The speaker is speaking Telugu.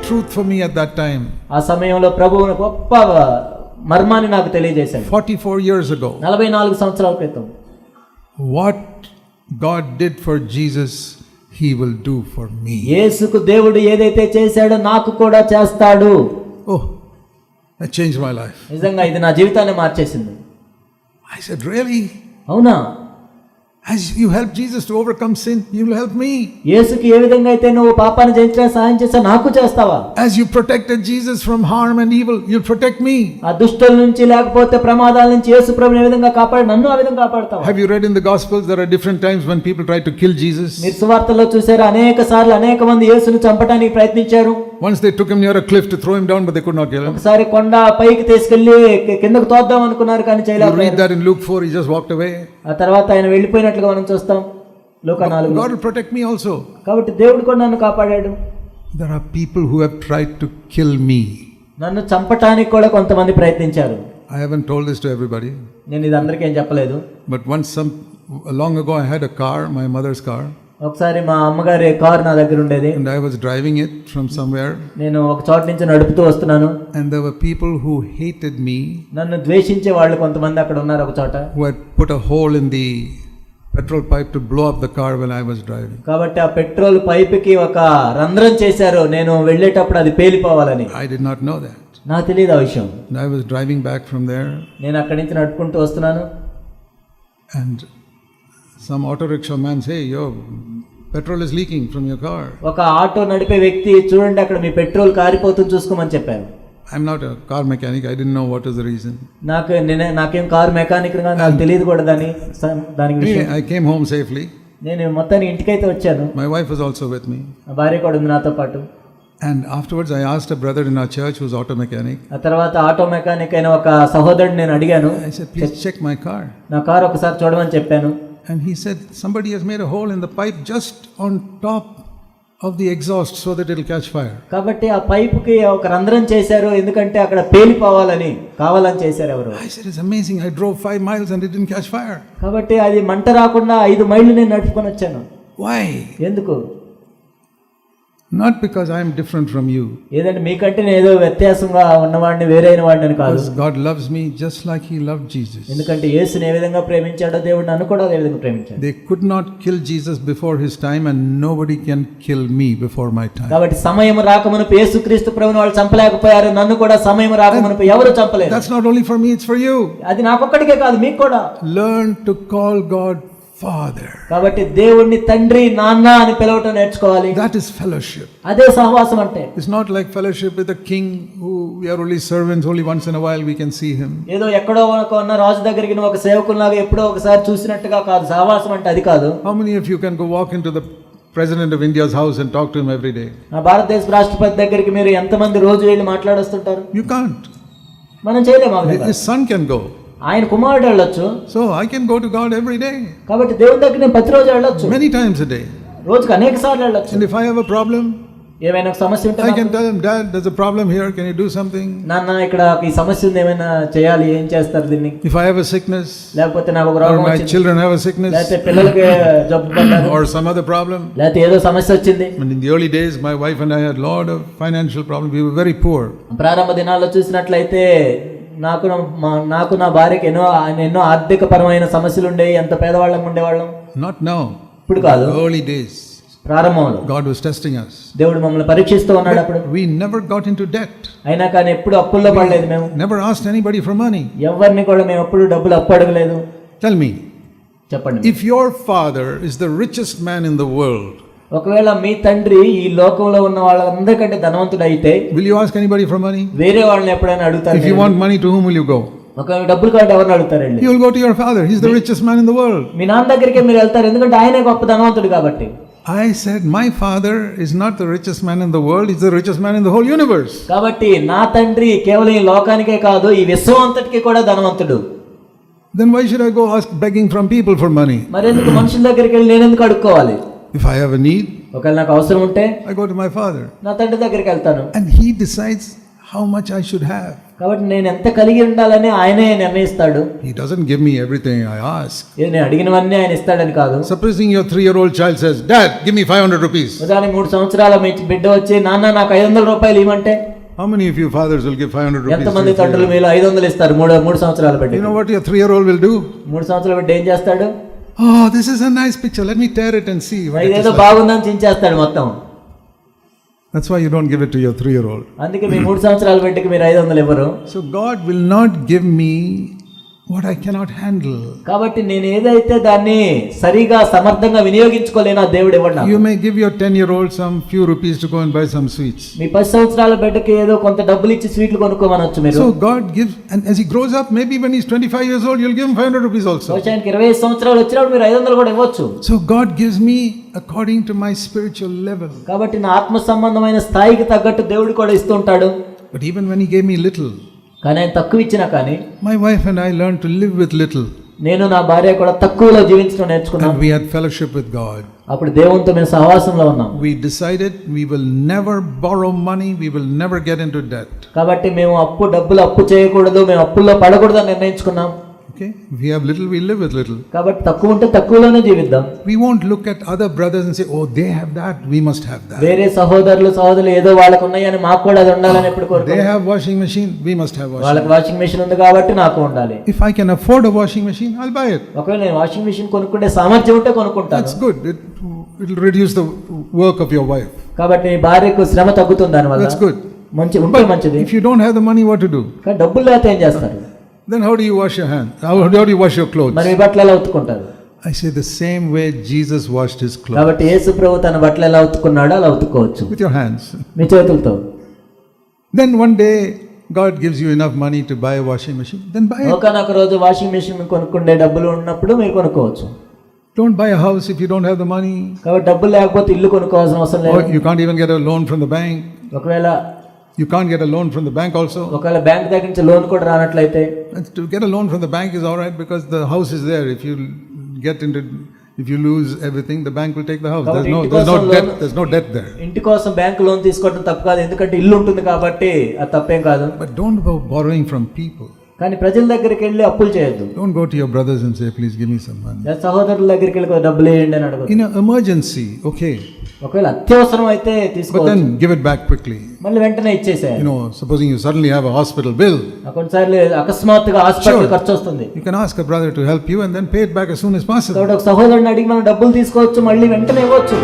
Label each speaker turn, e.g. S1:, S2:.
S1: truth for me at that time.
S2: ఆ సమయంలో ప్రభువు గొప్ప మర్మాన్ని నాకు తెలియజేశాడు.
S1: 44 years ago.
S2: 44 సంవత్సరాల క్రితం.
S1: What God did for Jesus, He will do for me.
S2: యేసుకు దేవుడు ఏదైతే చేశాడో నాకు కూడా చేస్తాడు.
S1: Oh, that changed my life.
S2: నిజంగా ఇది నా జీవితాన్ని మార్చేసింది.
S1: I said, really?
S2: అవునా?
S1: As you help Jesus to overcome sin, you will help me.
S2: యేసుకి ఏ విధంగా అయితే నువ్వు పాపాన్ని జయించడానికి సహాయం చేస్తావు, నాకు చేస్తావా?
S1: As you protected Jesus from harm and evil, you'll protect me.
S2: ఆ దుష్టుల నుంచి లేకపోతే ప్రమాదాల నుంచి యేసు ప్రభువుని ఏ విధంగా కాపాడు, నన్ను ఆ విధంగా కాపాడతావా?
S1: Have you read in the Gospels there are different times when people try to kill Jesus?
S2: మీరు సువార్తల్లో చూశారు, అనేక సార్లు అనేక మంది యేసుని చంపడానికి ప్రయత్నించారు.
S1: Once they took him near a cliff to throw him down, but they could not kill him.
S2: ఒకసారి కొండ పైకి తీసుకెళ్లి కిందకు తోద్దాం అనుకున్నారు, కానీ
S1: You
S2: చేయలేకపోయారు.
S1: read that in Luke 4, he just walked away.
S2: ఆ తర్వాత ఆయన వెళ్ళిపోయినట్లుగా మనం చూస్తాం లూకా 4.
S1: God will protect me also.
S2: కాబట్టి దేవుడు కూడా నన్ను కాపాడాడు.
S1: There are people who have tried to kill me.
S2: నన్ను చంపటానికి కూడా కొంతమంది ప్రయత్నించారు.
S1: I haven't told this to everybody.
S2: నేను ఇది అందరికీ ఏం చెప్పలేదు.
S1: But once long ago I had a car, my mother's car.
S2: ఒకసారి మా అమ్మగారి కారు నా దగ్గర ఉండేది.
S1: And I was driving it from somewhere.
S2: నేను ఒక చోట నుంచి నడుపుతూ వస్తున్నాను.
S1: And there were people who hated me.
S2: నన్ను ద్వేషించే వాళ్ళు కొంతమంది అక్కడ ఉన్నారు ఒక చోట.
S1: Who had put a hole in the petrol pipe to blow up the car when I was driving.
S2: కాబట్టి ఆ పెట్రోల్ పైపుకి ఒక రంధ్రం చేశారు, నేను వెళ్ళేటప్పుడు అది పేలిపోవాలని.
S1: I did not know that.
S2: నాకు తెలియదు ఆ విషయం.
S1: And I was driving back from there.
S2: నేను అక్కడి నుంచి నడుపుకుంటూ వస్తున్నాను.
S1: And some auto rickshaw man say, "Yo, petrol is leaking from your car."
S2: ఒక ఆటో నడిపే వ్యక్తి, చూడండి అక్కడ మీ పెట్రోల్ కారిపోతుంది చూసుకోమని చెప్పారు.
S1: I'm not a car mechanic. I didn't know what is the reason.
S2: నాకేం కార్ మెకానిక్ గా నాకు తెలియదు కూడా దానికి విషయం.
S1: I came home safely.
S2: నేను మొత్తానికి ఇంటికైతే వచ్చాను.
S1: My wife was also with me.
S2: నా భార్య కూడా ఉంది నాతో పాటు.
S1: And afterwards I asked a brother in our church who's auto mechanic.
S2: ఆ తర్వాత ఆటో మెకానిక్ అయిన ఒక సహోదరుడిని నేను అడిగాను.
S1: I said, "Please check my car."
S2: నా కారు ఒకసారి చూడమని చెప్పాను.
S1: And he said, "Somebody has made a hole in the pipe just on top of the exhaust so that it will catch fire."
S2: కాబట్టి ఆ పైపుకి ఒక రంధ్రం చేశారు, ఎందుకంటే అక్కడ పేలిపోవాలని కావాలని చేశారు ఎవరు.
S1: I said, "It's amazing. I drove 5 miles and it didn't catch fire."
S2: కాబట్టి అది మంట రాకుండా 5 మైళ్ళు నేను నడుపుకొని వచ్చాను.
S1: Why?
S2: ఎందుకు?
S1: Not because I am different from you.
S2: ఏదంటే మీకంటే నేను ఏదో వ్యత్యాసంగా ఉన్నవాడిని, వేరైన వాడిని కాదు.
S1: Because God loves me just like He loved Jesus.
S2: ఎందుకంటే యేసుని ఏ విధంగా ప్రేమించాడో దేవుడు నన్ను కూడా అదే విధంగా ప్రేమించాడు.
S1: They could not kill Jesus before His time, and nobody can kill me before my time.
S2: కాబట్టి సమయం రాకమునుపు యేసుక్రీస్తు ప్రభువుని వాళ్ళు చంపలేకపోయారు, నన్ను కూడా సమయం రాకమునుపు ఎవరు చంపలేరు.
S1: That's not only for me, it's for you.
S2: అది నాకొక్కడికే కాదు, మీకు కూడా.
S1: Learn to call God Father.
S2: కాబట్టి దేవుణ్ణి తండ్రి, నాన్న అని పిలవటం నేర్చుకోవాలి.
S1: That is fellowship.
S2: అదే సహవాసం అంటే.
S1: It's not like fellowship with a king who we are only servants, only once in a while we can see him.
S2: ఏదో ఎక్కడో ఉన్న రాజు దగ్గరికి ఒక సేవకునిలాగా ఎప్పుడో ఒకసారి చూసినట్టుగా కాదు. సహవాసం అంటే అది కాదు.
S1: How many of you can go walk into the President of India's house and talk to him every day?
S2: నా భారతదేశ రాష్ట్రపతి దగ్గరికి మీరు ఎంతమంది రోజు వెళ్ళి మాట్లాడొస్తుంటారు?
S1: You can't.
S2: మనం చేయలేము.
S1: His son can go.
S2: ఆయన కుమారుడు వెళ్ళొచ్చు.
S1: So I can go to God every day.
S2: కాబట్టి దేవుని దగ్గర నేను ప్రతిరోజు వెళ్ళొచ్చు.
S1: Many times a day.
S2: రోజుకు అనేక సార్లు వెళ్ళొచ్చు.
S1: And if I have a problem,
S2: ఏమైనా సమస్య ఉంటే
S1: I can tell him, "Dad, there's a problem here. Can you do something?"
S2: నాన్న ఇక్కడ ఈ సమస్య ఉంది, ఏమైనా చేయాలి, ఏం చేస్తారు దీన్ని?
S1: If I have a sickness,
S2: లేకపోతే నాకు ఒక
S1: or
S2: రోగం
S1: my
S2: వచ్చింది,
S1: children have a sickness,
S2: లేకపోతే పిల్లలకి జబ్బు పడ్డారు,
S1: or some other problem.
S2: లేకపోతే ఏదో సమస్య వచ్చింది.
S1: And in the early days, my wife and I had a lot of financial problems. We were very poor.
S2: ప్రారంభ దినాల్లో చూసినట్లయితే నాకు నా భార్యకి ఎన్నో ఆర్థిక పరమైన సమస్యలు ఉండేవి. ఎంత పేదవాళ్ళం ఉండేవాళ్ళం.
S1: Not now.
S2: ఇప్పుడు కాదు,
S1: Early days.
S2: ప్రారంభంలో
S1: God was testing us.
S2: దేవుడు మమ్మల్ని పరీక్షిస్తూ ఉన్నాడు. అప్పుడు
S1: We never got into debt.
S2: అయినా కానీ ఎప్పుడు అప్పుల్లో పడలేదు. మేము
S1: Never asked anybody for money.
S2: ఎవరిని కూడా మేము ఎప్పుడు డబ్బులు అప్పు అడగలేదు.
S1: Tell me.
S2: చెప్పండి.
S1: If your father is the richest man in the world,
S2: ఒకవేళ మీ తండ్రి ఈ లోకంలో ఉన్న వాళ్ళందరికంటే ధనవంతుడు అయితే,
S1: will you ask anybody for money?
S2: వేరే వాళ్ళని ఎప్పుడైనా అడుగుతారు?
S1: If you want money, to whom will you go?
S2: ఒకవేళ డబ్బులు కావాలంటే ఎవరిని అడుగుతారండి?
S1: You will go to your father. He's the richest man in the world.
S2: మీ నాన్న దగ్గరికి మీరు వెళ్తారు, ఎందుకంటే ఆయనే గొప్ప ధనవంతుడు కాబట్టి.
S1: I said, my father is not the richest man in the world. He's the richest man in the whole universe.
S2: కాబట్టి నా తండ్రి కేవలం ఈ లోకానికే కాదు, ఈ విశ్వం అంతటికి కూడా ధనవంతుడు.
S1: Then why should I go begging from people for money?
S2: మరి ఎందుకు మనుషుల దగ్గరికి వెళ్ళి నేను ఎందుకు అడుక్కోవాలి?
S1: If I have a need,
S2: ఒకవేళ నాకు అవసరం ఉంటే
S1: I go to my father.
S2: నా తండ్రి దగ్గరికి వెళ్తాను.
S1: And he decides how much I should have.
S2: కాబట్టి నేను ఎంత కలిగి ఉండాలని ఆయనే నిర్ణయిస్తాడు.
S1: He doesn't give me everything I ask.
S2: ఇది నేను అడిగినవన్నీ ఆయన ఇస్తాడని కాదు.
S1: Supposing your 3-year-old child says, Dad, give me 500 rupees.
S2: ఉదాహరణకి 3 సంవత్సరాల మీ బిడ్డ వచ్చి నాన్న నాకు 500 రూపాయలు ఇవ్వమంటే
S1: How many of you fathers will give 500 rupees?
S2: ఎంతమంది
S1: to your
S2: తండ్రులు
S1: 3-year-old?
S2: మీలో 500 ఇస్తారు 3 సంవత్సరాల బిడ్డ?
S1: You know what your 3-year-old will do?
S2: 3 సంవత్సరాల బిడ్డ ఏం చేస్తాడు?
S1: Oh, this is a nice picture. Let me tear it and see what it is
S2: ఇదేదో
S1: like.
S2: బాగుందని చించేస్తాడు మొత్తం.
S1: That's why you don't give it to your 3-year-old.
S2: అందుకే మీ 3 సంవత్సరాల బిడ్డకి మీరు 500 ఇవ్వరు.
S1: So God will not give me what I cannot handle.
S2: కాబట్టి నేను ఏదైతే దాన్ని సరిగా సమర్థంగా వినియోగించుకోలేనో దేవుడు ఇవ్వడు నాకు.
S1: You may give your 10-year-old some few rupees to go and buy some sweets.
S2: మీ 10 సంవత్సరాల బిడ్డకి ఏదో కొంత డబ్బులు ఇచ్చి స్వీట్లు కొనుక్కోమనొచ్చు మీరు.
S1: So God gives, and as he grows up, maybe when he's 25 years old, you'll give him 500 rupees also.
S2: ఆయనకి 25 సంవత్సరాలు వచ్చినప్పుడు మీరు 500 కూడా ఇవ్వచ్చు.
S1: So God gives me according to my spiritual level.
S2: కాబట్టి నా ఆత్మ సంబంధమైన స్థాయికి తగ్గట్టు దేవుడు కూడా ఇస్తూ ఉంటాడు.
S1: But even when he gave me little,
S2: కానీ ఆయన తక్కువ ఇచ్చినా కానీ
S1: my wife and I learned to live with little.
S2: నేను నా భార్య కూడా తక్కువలో జీవించడం నేర్చుకున్నాం.
S1: And we had fellowship with God.
S2: అప్పుడు దేవునితో మేము సహవాసంలో ఉన్నాం.
S1: We decided we will never borrow money, we will never get into debt.
S2: కాబట్టి మేము డబ్బులు అప్పు చేయకూడదు, మేము అప్పుల్లో పడకూడదు అని నిర్ణయించుకున్నాం.
S1: Okay, if we have little, we live with little.
S2: కాబట్టి తక్కువ ఉంటే తక్కువలోనే జీవిద్దాం.
S1: We won't look at other brothers and say, oh, they have that, we must have that.
S2: వేరే సహోదరులు ఏదో వాళ్ళకు ఉన్నాయని మాకు కూడా అది ఉండాలని ఎప్పుడు
S1: They
S2: కోరుకుంటాం.
S1: have washing machine, we must have washing
S2: వాళ్ళకి వాషింగ్ మెషిన్ ఉంది కాబట్టి నాకు ఉండాలి.
S1: If I can afford a washing machine, I'll buy it.
S2: ఒకవేళ నేను వాషింగ్ మెషిన్ కొనుక్కుంటే సామర్థ్యం ఉంటే కొనుక్కుంటాను.
S1: That's good. It'll reduce the work of your wife.
S2: కాబట్టి నీ భార్యకు శ్రమ తగ్గుతుంది దానివల్ల.
S1: That's good.
S2: ఉంటే మంచిది.
S1: If you don't have the money, what to do?
S2: కానీ డబ్బులు లేకపోతే ఏం చేస్తారు?
S1: Then how do you wash your hands? How do you wash your clothes?
S2: మరి మీ బట్టలు ఎలా ఉతుకుంటారు?
S1: I say the same way Jesus washed his clothes.
S2: కాబట్టి యేసు ప్రభు తన బట్టలు ఎలా ఉతుకున్నాడో అలా ఉతుక్కోవచ్చు
S1: With your hands.
S2: మీ చేతులతో.
S1: Then one day, God gives you enough money to buy a washing machine, then buy it.
S2: ఒకనొక రోజు వాషింగ్ మెషిన్ కొనుక్కుండే డబ్బులు ఉన్నప్పుడు మీరు కొనుక్కోవచ్చు.
S1: Don't buy a house if you don't have the money.
S2: కాబట్టి డబ్బులు లేకపోతే ఇల్లు కొనుక్కోవాల్సిన అవసరం
S1: Or
S2: లేదు.
S1: you can't even get a loan from the bank.
S2: ఒకవేళ
S1: You can't get a loan from the bank also.
S2: ఒకవేళ బ్యాంక్ దగ్గర నుంచి లోన్ కూడా రానట్లయితే
S1: And to get a loan from the bank is all right because the house is there. If you lose everything, the bank will take the house. There's no debt there.
S2: ఇంటి కోసం బ్యాంక్ లోన్ తీసుకోవడం తప్పు కాదు, ఎందుకంటే ఇల్లు ఉంటుంది కాబట్టి అది తప్పేం కాదు.
S1: But don't go borrowing from people.
S2: కానీ ప్రజల దగ్గరికి వెళ్ళి అప్పులు చేయొద్దు.
S1: Don't go to your brothers and say, please give me some money.
S2: సహోదరుల దగ్గరికి వెళ్ళి డబ్బులు వేయండి అని అడగదు.
S1: In an emergency, okay.
S2: ఒకవేళ అత్యవసరం అయితే
S1: But
S2: తీసుకోవచ్చు,
S1: then give it back quickly.
S2: మళ్ళీ వెంటనే ఇచ్చేసేయాలి.
S1: Supposing you suddenly have a hospital bill.
S2: కొన్నిసార్లు అకస్మాత్తుగా హాస్పిటల్ ఖర్చు వస్తుంది.
S1: You can ask a brother to help you and then pay it back as soon as possible.
S2: కాబట్టి ఒక సహోదరుని అడిగి మనం డబ్బులు తీసుకోవచ్చు, మళ్ళీ వెంటనే ఇవ్వచ్చు.